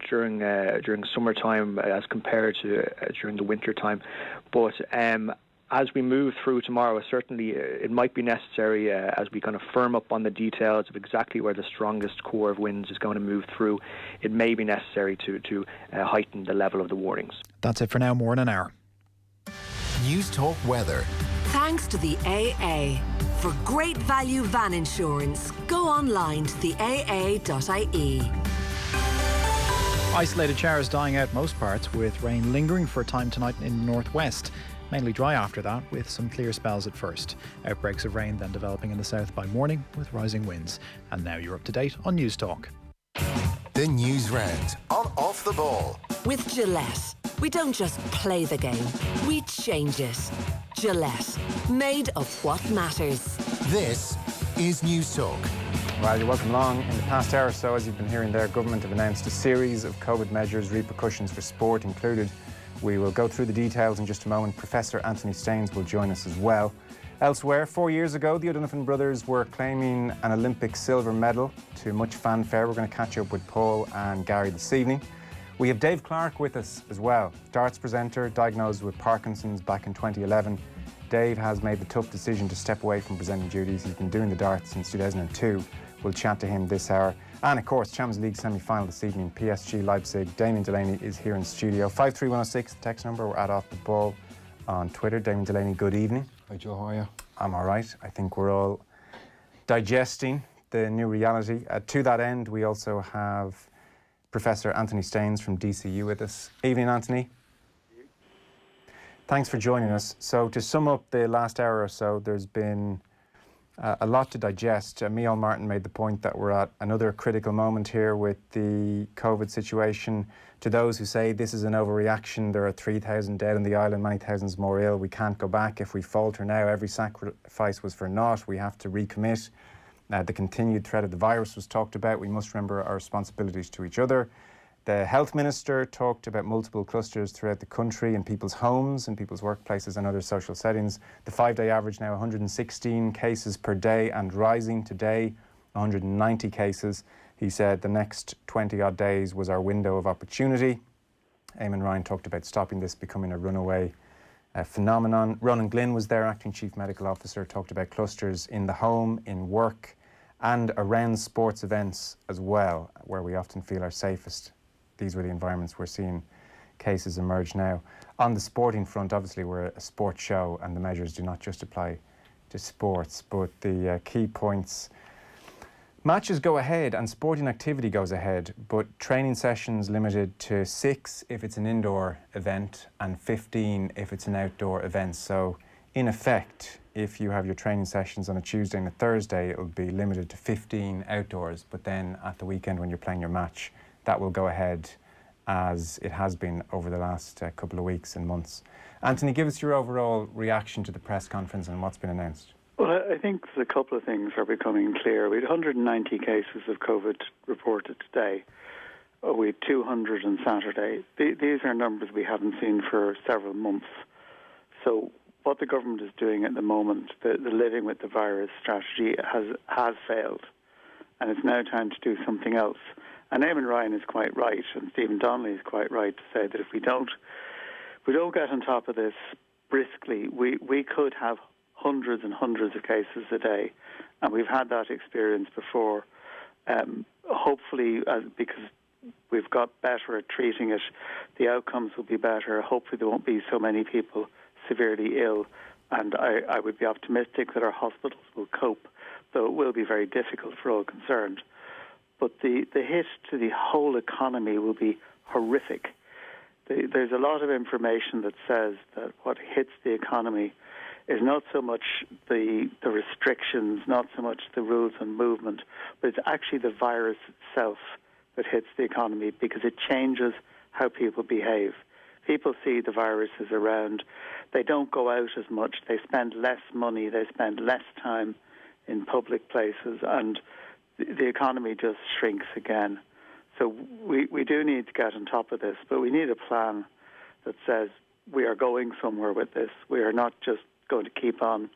during summertime as compared to during the winter time. But as we move through tomorrow, certainly it might be necessary as we kind of firm up on the details of exactly where the strongest core of winds is going to move through. It may be necessary to heighten the level of the warnings. That's it for now. More in an hour. News Talk Weather. Thanks to the AA. For great value van insurance, go online to the aa.ie. Isolated showers dying out most parts, with rain lingering for a time tonight in the northwest. Mainly dry after that, with some clear spells at first. Outbreaks of rain then developing in the south by morning with rising winds. And now you're up to date on News Talk. The Newsround on Off the Ball. With Gillette, we don't just play the game, we change it. Gillette, made of what matters. This is News Talk. Well, you're welcome along. In the past hour or so, as you've been hearing there, government have announced a series of COVID measures, repercussions for sport included. We will go through the details in just a moment. Professor Anthony Staines will join us as well. Elsewhere, 4 years ago, the O'Donovan brothers were claiming an Olympic silver medal to much fanfare. We're going to catch up with Paul and Gary this evening. We have Dave Clark with us as well, darts presenter, diagnosed with Parkinson's back in 2011. Dave has made the tough decision to step away from presenting duties. He's been doing the darts since 2002. We'll chat to him this hour. And of course, Champions League semi-final this evening, PSG Leipzig. Damien Delaney is here in studio. 53106, the text number. We're at Off the Ball on Twitter. Damien Delaney, good evening. Hi Joe, how are you? I'm all right. I think we're all digesting the new reality. To that end, we also have Professor Anthony Staines from DCU with us. Evening, Anthony. Thanks for joining us. So to sum up the last hour or so, there's been a lot to digest. Micheál Martin made the point that we're at another critical moment here with the COVID situation. To those who say this is an overreaction, there are 3,000 dead on the island, many thousands more ill. We can't go back. If we falter now, every sacrifice was for naught. We have to recommit. The continued threat of the virus was talked about. We must remember our responsibilities to each other. The health minister talked about multiple clusters throughout the country in people's homes, in people's workplaces and other social settings. The 5-day average now 116 cases per day and rising. Today, 190 cases. He said the next 20-odd days was our window of opportunity. Eamon Ryan talked about stopping this becoming a runaway phenomenon. Ronan Glynn was there, acting chief medical officer, talked about clusters in the home, in work and around sports events as well, where we often feel our safest. These were the environments we're seeing cases emerge now. On the sporting front, obviously we're a sports show and the measures do not just apply to sports, but the key points. Matches go ahead and sporting activity goes ahead, but training sessions limited to 6 if it's an indoor event and 15 if it's an outdoor event. So in effect, if you have your training sessions on a Tuesday and a Thursday, it'll be limited to 15 outdoors, but then at the weekend when you're playing your match, that will go ahead as it has been over the last couple of weeks and months. Anthony, give us your overall reaction to the press conference and what's been announced. Well, I think there's a couple of things are becoming clear. We had 190 cases of COVID reported today. We had 200 on Saturday. These are numbers we haven't seen for several months. So what the government is doing at the moment, the living with the virus strategy has failed. And it's now time to do something else. And Eamon Ryan is quite right, and Stephen Donnelly is quite right to say that if we don't get on top of this briskly, we could have hundreds and hundreds of cases a day, and we've had that experience before. Hopefully, because we've got better at treating it, the outcomes will be better. Hopefully there won't be so many people severely ill, and I would be optimistic that our hospitals will cope, though it will be very difficult for all concerned. But the hit to the whole economy will be horrific. There's a lot of information that says that what hits the economy is not so much the restrictions, not so much the rules on movement, but it's actually the virus itself that hits the economy because it changes how people behave. People see the virus is around. They don't go out as much. They spend less money. They spend less time in public places, and the economy just shrinks again. So we do need to get on top of this, but we need a plan that says we are going somewhere with this. We are not just going to keep on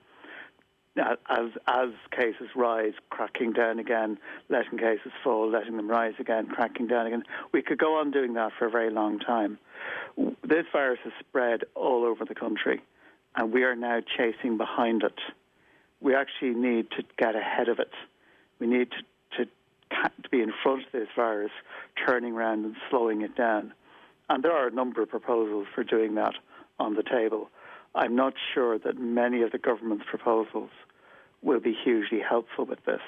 as cases rise, cracking down again, letting cases fall, letting them rise again, cracking down again. We could go on doing that for a very long time. This virus has spread all over the country, and we are now chasing behind it. We actually need to get ahead of it. We need to be in front of this virus, turning around and slowing it down. And there are a number of proposals for doing that on the table. I'm not sure that many of the government's proposals will be hugely helpful with this.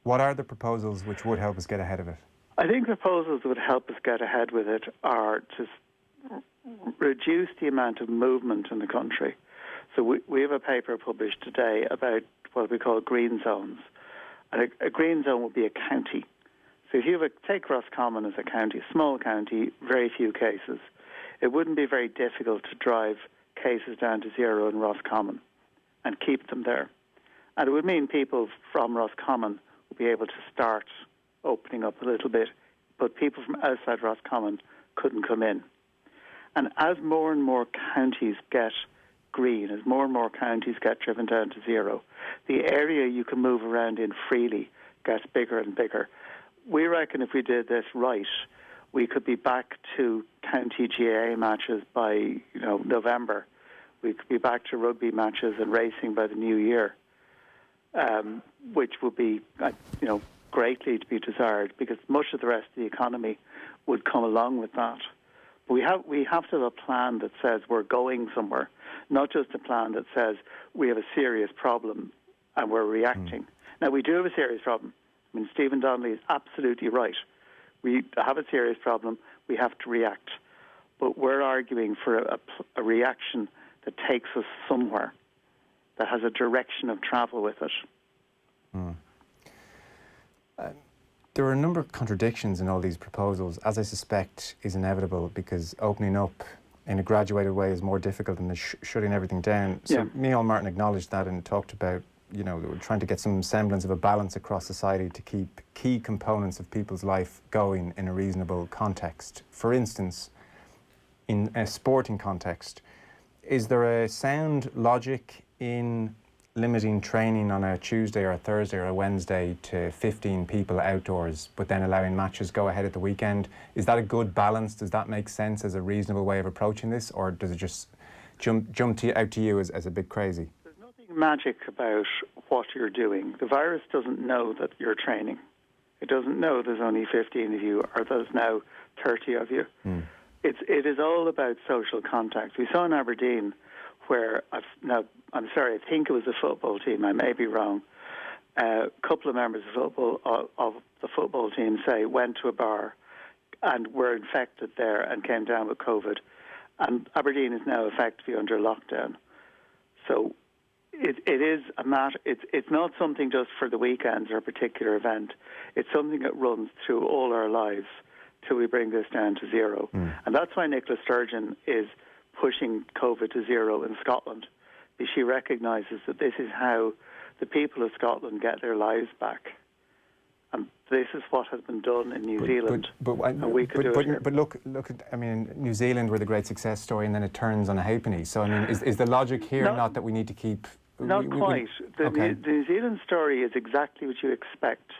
What are the proposals which would help us get ahead of it? I think the proposals that would help us get ahead with it are to reduce the amount of movement in the country. So we have a paper published today about what we call green zones. And a green zone would be a county. So if you take Roscommon as a county, a small county, very few cases, it wouldn't be very difficult to drive cases down to zero in Roscommon and keep them there. And it would mean people from Roscommon would be able to start opening up a little bit, but people from outside Roscommon couldn't come in. And as more and more counties get green, as more and more counties get driven down to zero, the area you can move around in freely gets bigger and bigger. We reckon if we did this right, we could be back to county GAA matches by November. We could be back to rugby matches and racing by the new year, which would be greatly to be desired, because much of the rest of the economy would come along with that. But we have to have a plan that says we're going somewhere, not just a plan that says we have a serious problem and we're reacting. Now, we do have a serious problem. I mean, Stephen Donnelly is absolutely right. We have a serious problem. We have to react. But we're arguing for a reaction that takes us somewhere, that has a direction of travel with it. There are a number of contradictions in all these proposals, as I suspect is inevitable, because opening up in a graduated way is more difficult than shutting everything down. So Micheál Martin acknowledged that and talked about, we're trying to get some semblance of a balance across society to keep key components of people's life going in a reasonable context. For instance, in a sporting context, is there a sound logic in limiting training on a Tuesday or a Thursday or a Wednesday to 15 people outdoors, but then allowing matches go ahead at the weekend? Is that a good balance? Does that make sense as a reasonable way of approaching this, or does it just jump out to you as a bit crazy? There's nothing magic about what you're doing. The virus doesn't know that you're training. It doesn't know there's only 15 of you or there's now 30 of you. It is all about social contact. We saw in Aberdeen where, I'm sorry, I think it was a football team, I may be wrong, a couple of members of the football team, went to a bar and were infected there and came down with COVID. And Aberdeen is now effectively under lockdown. So it is a matter, it's not something just for the weekends or a particular event. It's something that runs through all our lives till we bring this down to zero. And that's why Nicola Sturgeon is pushing COVID to zero in Scotland, because she recognises that this is how the people of Scotland get their lives back. And this is what has been done in New Zealand. And we could do it here. But look at, New Zealand were the great success story, and then it turns on a halfpenny. So, is the logic here not that we need to keep... Not quite. The New Zealand story is exactly what you expect.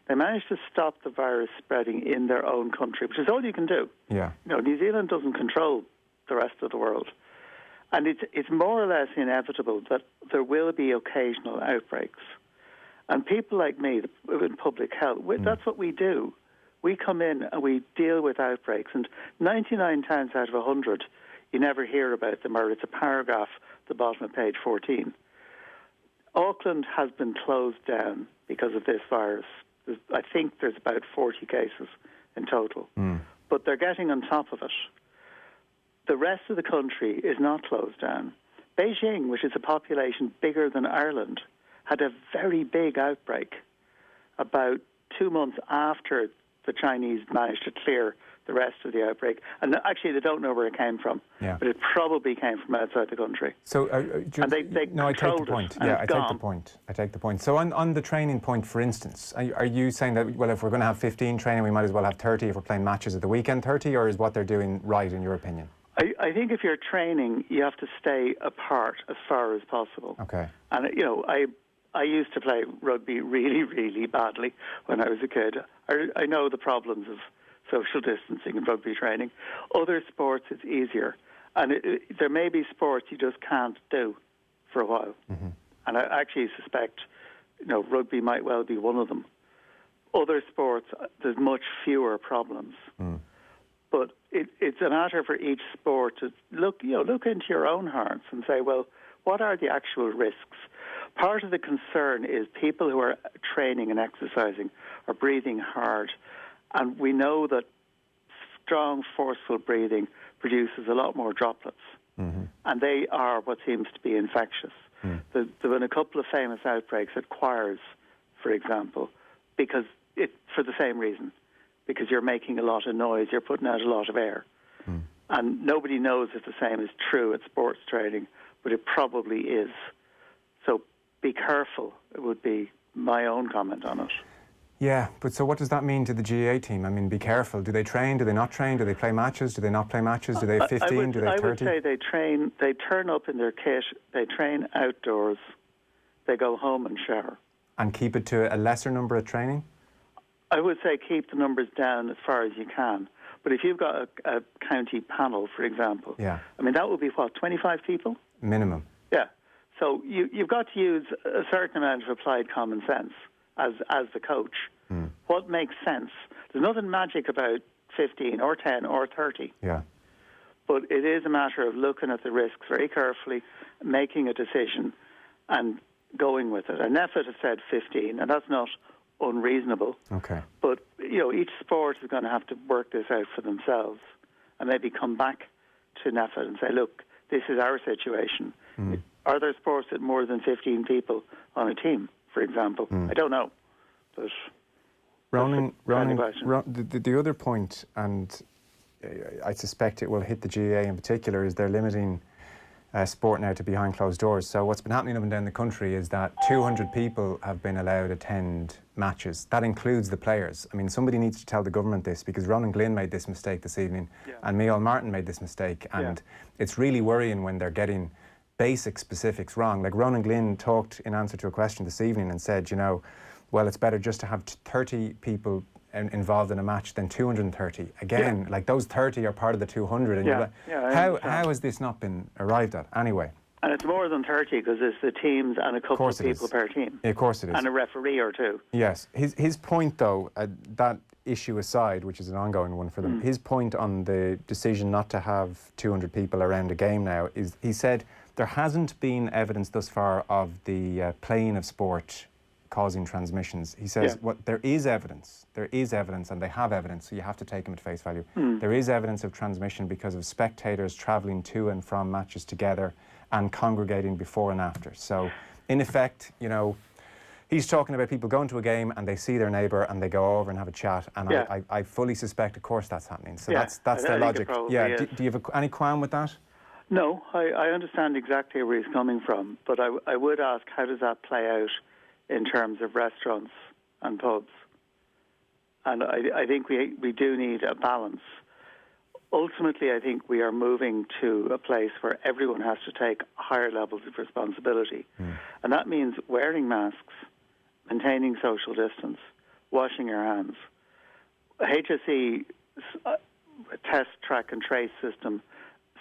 They managed to stop the virus spreading in their own country, which is all you can do. Yeah. New Zealand doesn't control the rest of the world. And it's more or less inevitable that there will be occasional outbreaks. And people like me in public health, that's what we do. We come in and we deal with outbreaks. And 99 times out of 100, you never hear about them, or it's a paragraph at the bottom of page 14. Auckland has been closed down because of this virus. I think there's about 40 cases in total. But they're getting on top of it. The rest of the country is not closed down. Beijing, which is a population bigger than Ireland, had a very big outbreak about 2 months after the Chinese managed to clear the rest of the outbreak. And actually, they don't know where it came from, but it probably came from outside the country. So, and they I take the point. I take the point. So on the training point, for instance, are you saying that, well, if we're going to have 15 training, we might as well have 30 if we're playing matches at the weekend, 30, or is what they're doing right in your opinion? I think if you're training, you have to stay apart as far as possible. Okay. And, you know, I used to play rugby really, really badly when I was a kid. I know the problems of social distancing and rugby training. Other sports, it's easier. And there may be sports you just can't do for a while. Mm-hmm. And I actually suspect, you know, rugby might well be one of them. Other sports, there's much fewer problems. Mm. But it's a matter for each sport to look into your own hearts and say, well, what are the actual risks? Part of the concern is people who are training and exercising are breathing hard. And we know that strong, forceful breathing produces a lot more droplets. Mm-hmm. And they are what seems to be infectious. Mm. There have been a couple of famous outbreaks at choirs, for example, for the same reason. Because you're making a lot of noise, you're putting out a lot of air. Mm. And nobody knows if the same is true at sports training, but it probably is. So be careful, it would be my own comment on it. Yeah, but so what does that mean to the GAA team? I mean, be careful. Do they train? Do they not train? Do they play matches? Do they not play matches? Do they have 15? Do they have 30? I would say they train, they turn up in their kit, they train outdoors, they go home and shower. And keep it to a lesser number at training? I would say keep the numbers down as far as you can. But if you've got a county panel, for example, I mean, that would be, 25 people? Minimum. Yeah. So you've got to use a certain amount of applied common sense as the coach. Mm. What makes sense? There's nothing magic about 15 or 10 or 30. Yeah. But it is a matter of looking at the risks very carefully, making a decision and going with it. And NEFIT has said 15, and that's not unreasonable. Okay. But, you know, each sport is going to have to work this out for themselves and maybe come back to NEFIT and say, look, this is our situation. Mm. Are there sports with more than 15 people on a team, for example? I don't know. But Ronan, the other point, and I suspect it will hit the GAA in particular, is they're limiting sport now to behind closed doors. So what's been happening up and down the country is that 200 people have been allowed to attend matches. That includes the players. I mean, somebody needs to tell the government this, because Ronan Glynn made this mistake this evening and Micheál Martin made this mistake, and it's really worrying when they're getting basic specifics wrong. Like Ronan Glynn talked in answer to a question this evening and said, you know, well, it's better just to have 30 people involved in a match than 230. Again, like those 30 are part of the 200. And how has this not been arrived at anyway? And it's more than 30 because it's the teams and a couple of people per team. Yeah, of course it is. And a referee or two. Yes. His point, though, that issue aside, which is an ongoing one for them, his point on the decision not to have 200 people around a game now is, he said, there hasn't been evidence thus far of the playing of sport causing transmissions. He says, there is evidence, and they have evidence, so you have to take them at face value. There is evidence of transmission because of spectators travelling to and from matches together and congregating before and after. So, in effect, you know, he's talking about people going to a game and they see their neighbour and they go over and have a chat, and I fully suspect, of course, that's happening. So that's their logic. Do you have any qualm with that? No, I understand exactly where he's coming from, but I would ask, how does that play out in terms of restaurants and pubs? And I think we do need a balance. Ultimately, I think we are moving to a place where everyone has to take higher levels of responsibility. And that means wearing masks, maintaining social distance, washing your hands. HSE test, track and trace system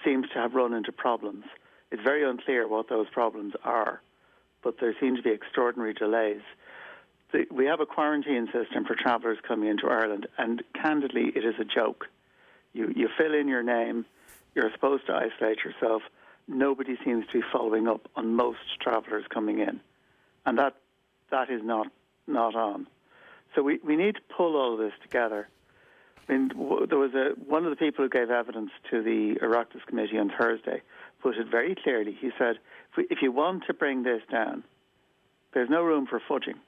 seems to have run into problems. It's very unclear what those problems are, but there seem to be extraordinary delays. We have a quarantine system for travellers coming into Ireland, and candidly, it is a joke. You fill in your name, you're supposed to isolate yourself. Nobody seems to be following up on most travellers coming in, and that is not on. So we need to pull all of this together. I mean, there was one of the people who gave evidence to the Oireachtas Committee on Thursday put it very clearly. He said, if you want to bring this down, there's no room for fudging.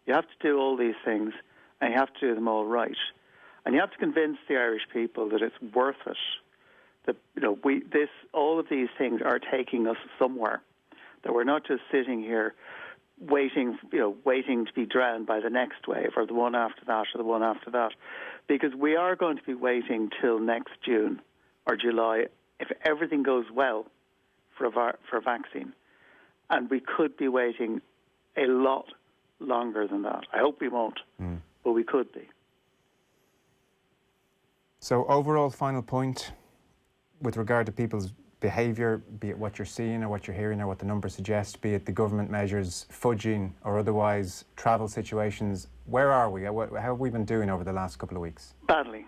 You have to do all these things, and you have to do them all right. And you have to convince the Irish people that it's worth it. That, you know, all of these things are taking us somewhere. That we're not just sitting here waiting to be drowned by the next wave, or the one after that, or the one after that. Because we are going to be waiting till next June or July if everything goes well for a vaccine. And we could be waiting a lot longer than that. I hope we won't, but we could be. So overall, final point with regard to people's behaviour, be it what you're seeing or what you're hearing or what the numbers suggest, be it the government measures, fudging or otherwise, travel situations, where are we? How have we been doing over the last couple of weeks? Badly.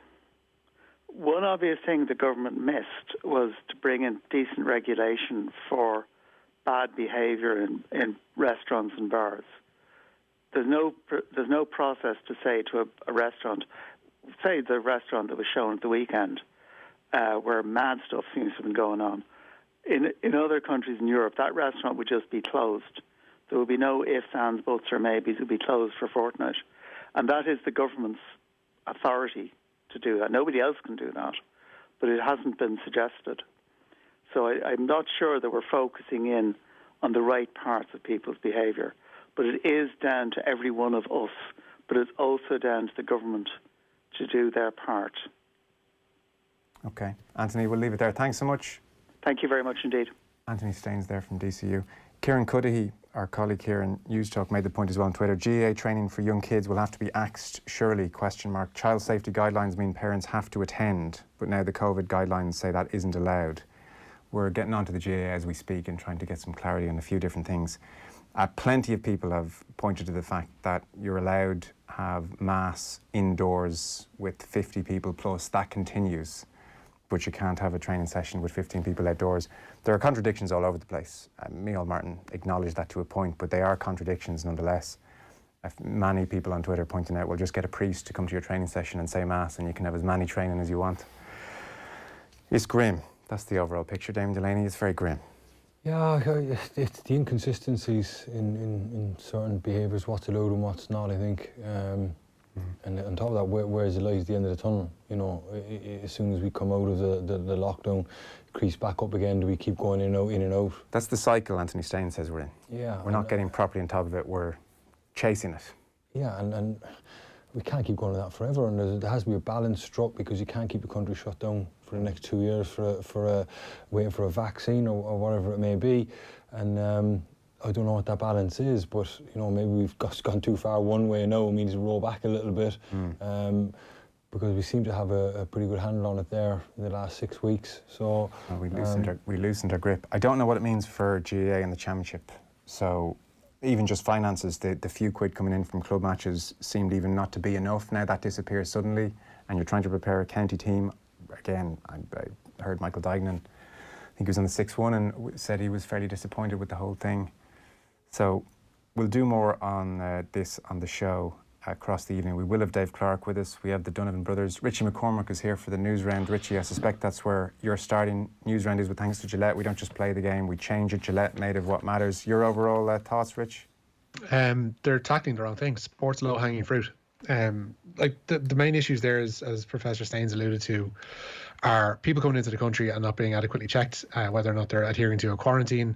One obvious thing the government missed was to bring in decent regulation for bad behaviour in restaurants and bars. There's no process to say to a restaurant, say the restaurant that was shown at the weekend, where mad stuff seems to have been going on. In other countries in Europe, that restaurant would just be closed. There would be no ifs, ands, buts or maybes. It would be closed for a fortnight. And that is the government's authority to do that. Nobody else can do that. But it hasn't been suggested. So I'm not sure that we're focusing in on the right parts of people's behaviour. But it is down to every one of us. But it's also down to the government to do their part. OK. Anthony, we'll leave it there. Thanks so much. Thank you very much indeed. Anthony Staines there from DCU. Kieran Cuddihy, our colleague here in News Talk, made the point as well on Twitter. GAA training for young kids will have to be axed, surely, ? Child safety guidelines mean parents have to attend, but now the COVID guidelines say that isn't allowed. We're getting onto the GAA as we speak and trying to get some clarity on a few different things. Plenty of people have pointed to the fact that you're allowed to have mass indoors with 50 people plus. That continues. But you can't have a training session with 15 people outdoors. There are contradictions all over the place. Micheál Martin acknowledged that to a point, but they are contradictions nonetheless. Many people on Twitter pointing out, well, just get a priest to come to your training session and say mass and you can have as many training as you want. It's grim. That's the overall picture, Damien Delaney. It's very grim. Yeah, it's the inconsistencies in certain behaviours, what's allowed and what's not, I think. And on top of that, where is the light at the end of the tunnel? You know, as soon as we come out of the lockdown, crease back up again, do we keep going in and out? That's the cycle Anthony Staines says we're in. Yeah. We're not getting properly on top of it, we're chasing it. Yeah, and we can't keep going like that forever, and there has to be a balance struck, because you can't keep the country shut down for the next 2 years for waiting for a vaccine or whatever it may be. And I don't know what that balance is, but you know, maybe we've gone too far one way now. It means to roll back a little bit, because we seem to have a pretty good handle on it there in the last 6 weeks. So we loosened our grip. I don't know what it means for GAA and the championship. So even just finances, the few quid coming in from club matches seemed even not to be enough. Now that disappears suddenly, and you're trying to prepare a county team. Again, I heard Michael Dignan, I think he was on the 6-1, and said he was fairly disappointed with the whole thing. So we'll do more on this on the show across the evening. We will have Dave Clark with us. We have the Donovan brothers. Richie McCormack is here for the Newsround. Richie, I suspect that's where your starting Newsround is with thanks to Gillette. We don't just play the game, we change it. Gillette made of what matters. Your overall thoughts, Rich? They're tackling the wrong thing. Sport's low-hanging fruit. Like the main issues there is, as Professor Staines alluded to, are people coming into the country and not being adequately checked, whether or not they're adhering to a quarantine.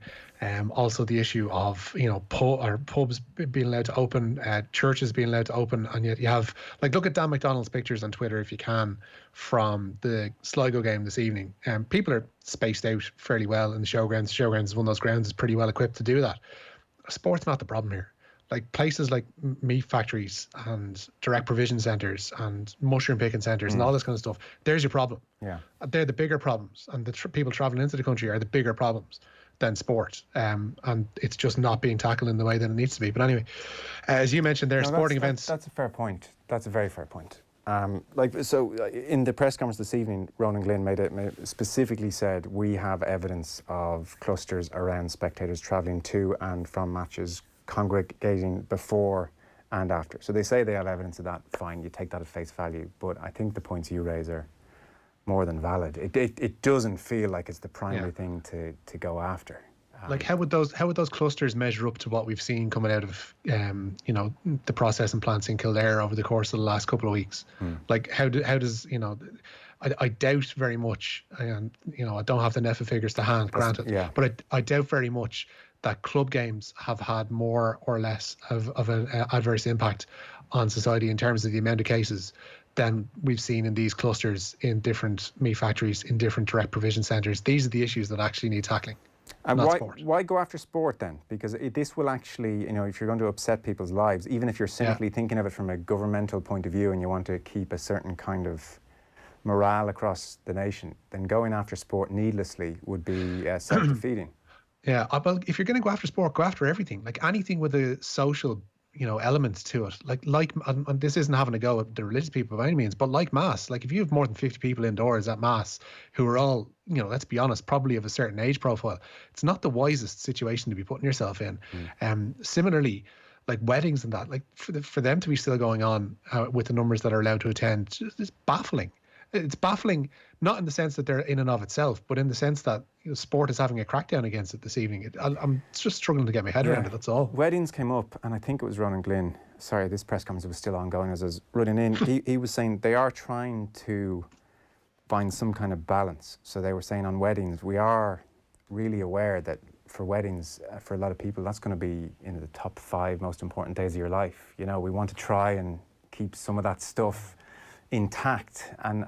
Also the issue of, you know, pubs being allowed to open, churches being allowed to open, and yet you have, like, look at Dan McDonald's pictures on Twitter if you can from the Sligo game this evening. People are spaced out fairly well in the showgrounds. The showgrounds is one of those grounds that's pretty well equipped to do that. Sport's not the problem here. Like places like meat factories and direct provision centres and mushroom picking centres and all this kind of stuff, there's your problem. Yeah, they're the bigger problems, and the people travelling into the country are the bigger problems than sport. And it's just not being tackled in the way that it needs to be. But anyway, as you mentioned, there are sporting events. That's a fair point. That's a very fair point. In the press conference this evening, Ronan Glynn specifically said we have evidence of clusters around spectators travelling to and from matches, congregating before and after. So they say they have evidence of that. Fine, you take that at face value. But I think the points you raise are more than valid. It doesn't feel like it's the primary thing to go after. Like how would those clusters measure up to what we've seen coming out of you know, the processing plants in Kildare over the course of the last couple of weeks? Like how does, you know, I doubt very much, and you know, I don't have the NEFA figures to hand, granted, but I doubt very much that club games have had more or less of an adverse impact on society in terms of the amount of cases than we've seen in these clusters in different meat factories, in different direct provision centres. These are the issues that actually need tackling. And not sport. Why go after sport then? Because this will actually, if you're going to upset people's lives, even if you're cynically thinking of it from a governmental point of view and you want to keep a certain kind of morale across the nation, then going after sport needlessly would be self-defeating. Yeah, well, if you're going to go after sport, go after everything. Like anything with a social, elements to it. And this isn't having a go at the religious people by any means, but like mass. Like if you have more than 50 people indoors at mass who are all, let's be honest, probably of a certain age profile, it's not the wisest situation to be putting yourself in. Similarly, like weddings and that, like for them to be still going on with the numbers that are allowed to attend, it's baffling. It's baffling, not in the sense that they're in and of itself, but in the sense that sport is having a crackdown against it this evening. I'm just struggling to get my head around it, that's all. Weddings came up, and I think it was Ronan Glynn. Sorry, this press conference was still ongoing as I was running in. He was saying they are trying to find some kind of balance. So they were saying on weddings, we are really aware that for weddings, for a lot of people, that's going to be in the top 5 most important days of your life. We want to try and keep some of that stuff intact, and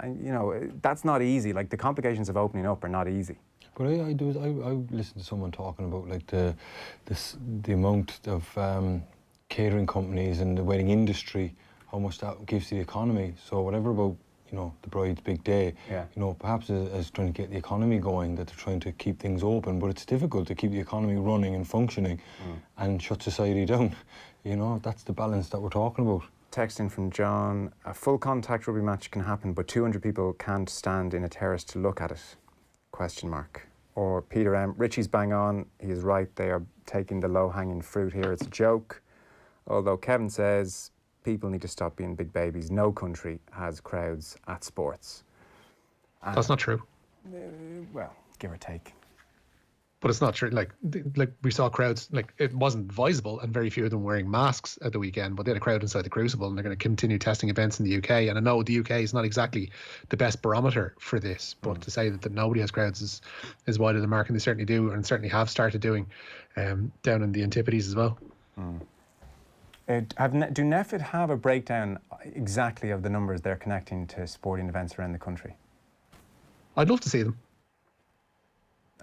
that's not easy. Like the complications of opening up are not easy. But I listened to someone talking about like the amount of catering companies and the wedding industry, how much that gives to the economy. So whatever about the bride's big day, perhaps as trying to get the economy going, that they're trying to keep things open, but it's difficult to keep the economy running and functioning and shut society down. That's the balance that we're talking about. Text in from John, a full contact rugby match can happen, but 200 people can't stand in a terrace to look at it, ? Or Peter M, Richie's bang on, he is right, they are taking the low-hanging fruit here, it's a joke. Although Kevin says, people need to stop being big babies, no country has crowds at sports. And that's not true. Well, give or take. But it's not true. Like we saw crowds, like it wasn't advisable, and very few of them wearing masks at the weekend, but they had a crowd inside the Crucible, and they're going to continue testing events in the UK. And I know the UK is not exactly the best barometer for this, but to say that nobody has crowds is wide of the mark, and they certainly do, and certainly have started doing down in the Antipodes as well. Do NEFID have a breakdown exactly of the numbers they're connecting to sporting events around the country? I'd love to see them.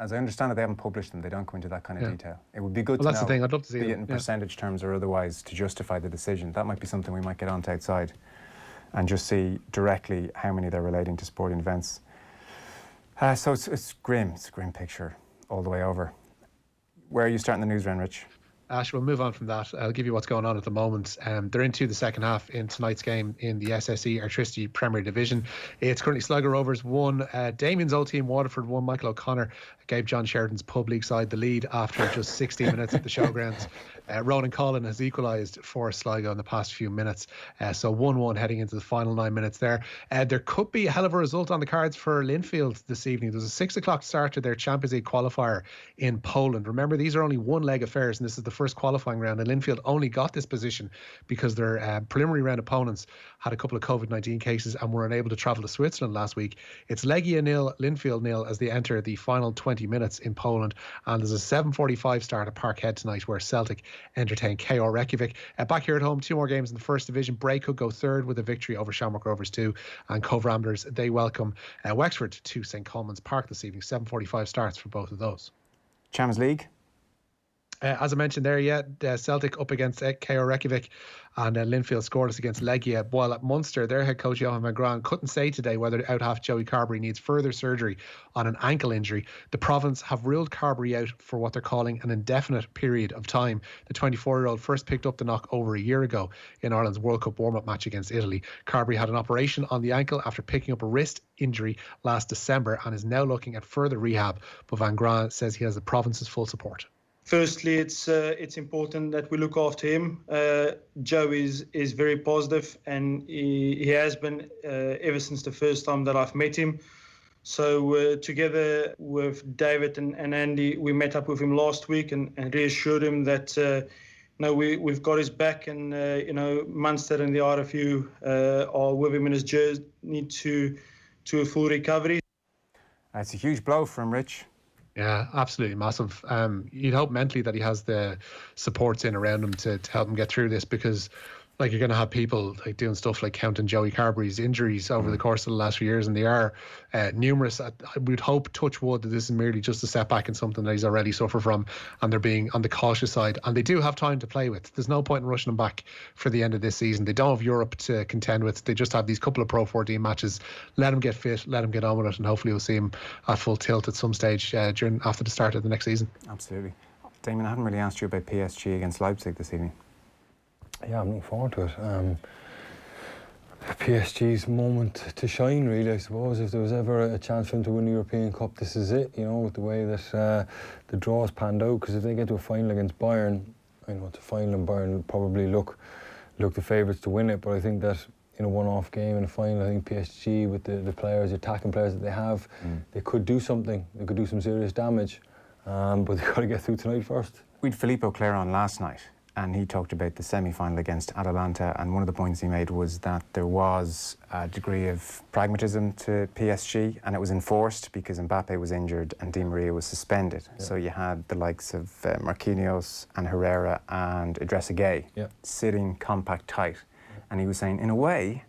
As I understand it, they haven't published them. They don't go into that kind of detail. It would be good to know. That's the thing. I'd love to see it in percentage terms or otherwise to justify the decision. That might be something we might get onto outside and just see directly how many they're relating to sporting events. So it's grim. It's a grim picture all the way over. Where are you starting the news round, Rich? Ash, we'll move on from that. I'll give you what's going on at the moment. They're into the second half in tonight's game in the SSE Airtricity Premier Division. It's currently Sligo Rovers 1, Damien's old team Waterford 1. Michael O'Connor gave John Sheridan's Pub League side the lead after just 16 minutes at the showgrounds. Ronan Collin has equalised for Sligo in the past few minutes. So 1-1 heading into the final 9 minutes there. There could be a hell of a result on the cards for Linfield this evening. There's a 6 o'clock start to their Champions League qualifier in Poland. Remember, these are only one-leg affairs, and this is the first qualifying round, and Linfield only got this position because their preliminary round opponents had a couple of COVID-19 cases and were unable to travel to Switzerland last week. It's Legia 0, Linfield 0 as they enter the final 20 minutes in Poland, and there's a 7:45 start at Parkhead tonight where Celtic entertain KR Reykjavik. Back here at home, 2 more games in the first division. Bray could go third with a victory over Shamrock Rovers 2, and Cove Ramblers, they welcome Wexford to St Colman's Park this evening. 7:45 starts for both of those. Champions League? As I mentioned there, Celtic up against KR Reykjavik, and Linfield scoreless against Legia. While at Munster, their head coach Johan van Graan couldn't say today whether out half Joey Carbery needs further surgery on an ankle injury. The province have ruled Carbery out for what they're calling an indefinite period of time. The 24-year-old first picked up the knock over a year ago in Ireland's World Cup warm-up match against Italy. Carbery had an operation on the ankle after picking up a wrist injury last December and is now looking at further rehab, but van Graan says he has the province's full support. Firstly, it's important that we look after him. Joe is very positive, and he has been ever since the first time that I've met him. So together with David and Andy, we met up with him last week and reassured him that we've got his back, and Munster and the RFU are with him in his journey to a full recovery. It's a huge blow for him, Rich. Yeah, absolutely massive. You'd hope mentally that he has the supports in around him to help him get through this, because like you're going to have people like doing stuff like counting Joey Carbery's injuries over the course of the last few years, and they are numerous. I would hope, touch wood, that this is merely just a setback and something that he's already suffered from, and they're being on the cautious side, and they do have time to play with. There's no point in rushing them back for the end of this season. They don't have Europe to contend with. They just have these couple of Pro 14 matches. Let him get fit, let him get on with it, and hopefully we'll see him at full tilt at some stage after the start of the next season. Absolutely. Damien, I haven't really asked you about PSG against Leipzig this evening. Yeah, I'm looking forward to it. PSG's moment to shine, really, I suppose. If there was ever a chance for them to win the European Cup, this is it, you know, with the way that the draws panned out. Because if they get to a final against Bayern, I know it's a final, and Bayern will probably look the favourites to win it. But I think that in a one-off game in a final, I think PSG, with the players, the attacking players that they have, they could do something. They could do some serious damage. But they've got to get through tonight first. We had Philippe Auclair on last night, and he talked about the semi-final against Atalanta, and one of the points he made was that there was a degree of pragmatism to PSG, and it was enforced because Mbappe was injured and Di Maria was suspended. Yeah. So you had the likes of Marquinhos and Herrera and Idrissa Gueye sitting compact tight. And he was saying, in a way,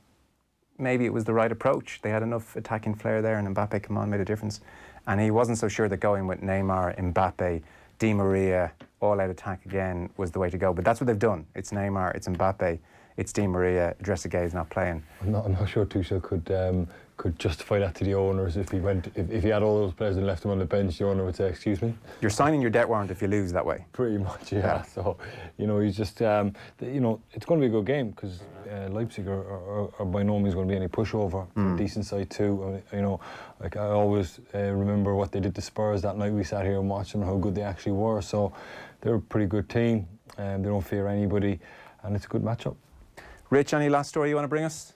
maybe it was the right approach. They had enough attacking flair there, and Mbappe come on, made a difference. And he wasn't so sure that going with Neymar, Mbappe, Di Maria, all-out attack again was the way to go. But that's what they've done. It's Neymar, it's Mbappe, it's Di Maria. Idrissa Gueye is not playing. I'm not sure Tuchel could justify that to the owners if he had all those players and left them on the bench. The owner would say, "Excuse me." You're signing your debt warrant if you lose that way. Pretty much, yeah. So, you know, he's just, you know, it's going to be a good game because Leipzig are by no means going to be any pushover. A decent side too. You know, like I always remember what they did to Spurs that night. We sat here and watched them, how good they actually were. So they're a pretty good team, and they don't fear anybody, and it's a good matchup. Rich, any last story you want to bring us?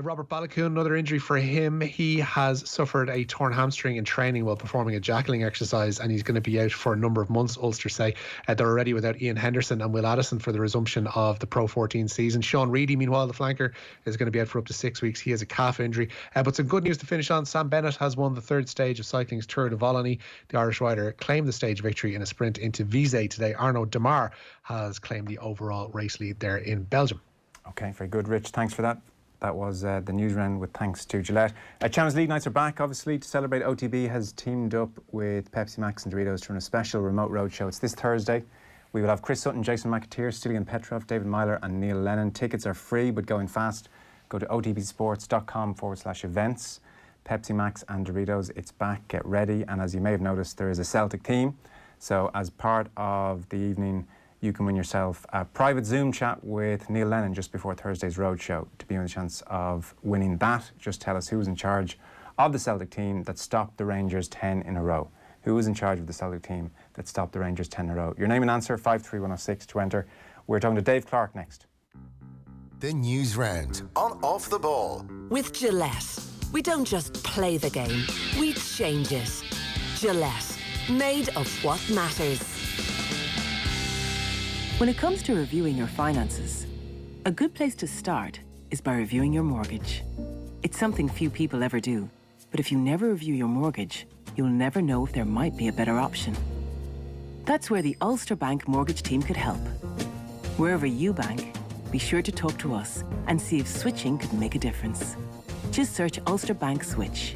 Robert Balogun, another injury for him. He has suffered a torn hamstring in training while performing a jackling exercise, and he's going to be out for a number of months, Ulster say. They're already without Ian Henderson and Will Addison for the resumption of the Pro 14 season. Sean Reedy, meanwhile, the flanker, is going to be out for up to 6 weeks. He has a calf injury. But some good news to finish on. Sam Bennett has won the third stage of cycling's Tour de Wallonie. The Irish rider claimed the stage victory in a sprint into Visé today. Arnaud Demar has claimed the overall race lead there in Belgium. Okay, very good, Rich. Thanks for that. That was the Newsround with thanks to Gillette. Champions League nights are back, obviously, to celebrate. OTB has teamed up with Pepsi Max and Doritos to run a special remote roadshow. It's this Thursday. We will have Chris Sutton, Jason McAteer, Stilian Petrov, David Myler and Neil Lennon. Tickets are free but going fast. Go to otbsports.com/events. Pepsi Max and Doritos, it's back, get ready. And as you may have noticed, there is a Celtic theme. So as part of the evening, you can win yourself a private Zoom chat with Neil Lennon just before Thursday's roadshow. To be on the chance of winning that, just tell us who was in charge of the Celtic team that stopped the Rangers 10 in a row. Who was in charge of the Celtic team that stopped the Rangers 10 in a row? Your name and answer, 53106 to enter. We're talking to Dave Clark next. The Newsround on Off the Ball. With Gillette, we don't just play the game, we change it. Gillette, made of what matters. When it comes to reviewing your finances, a good place to start is by reviewing your mortgage. It's something few people ever do, but if you never review your mortgage, you'll never know if there might be a better option. That's where the Ulster Bank mortgage team could help. Wherever you bank, be sure to talk to us and see if switching could make a difference. Just search Ulster Bank Switch.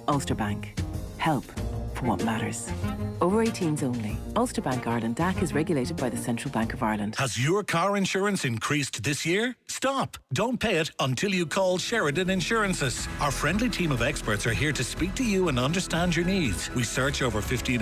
Ulster Bank. Help for what matters. Over 18s only. Ulster Bank Ireland DAC is regulated by the Central Bank of Ireland. Has your car insurance increased this year? Stop. Don't pay it until you call Sheridan Insurances. Our friendly team of experts are here to speak to you and understand your needs. We search over 15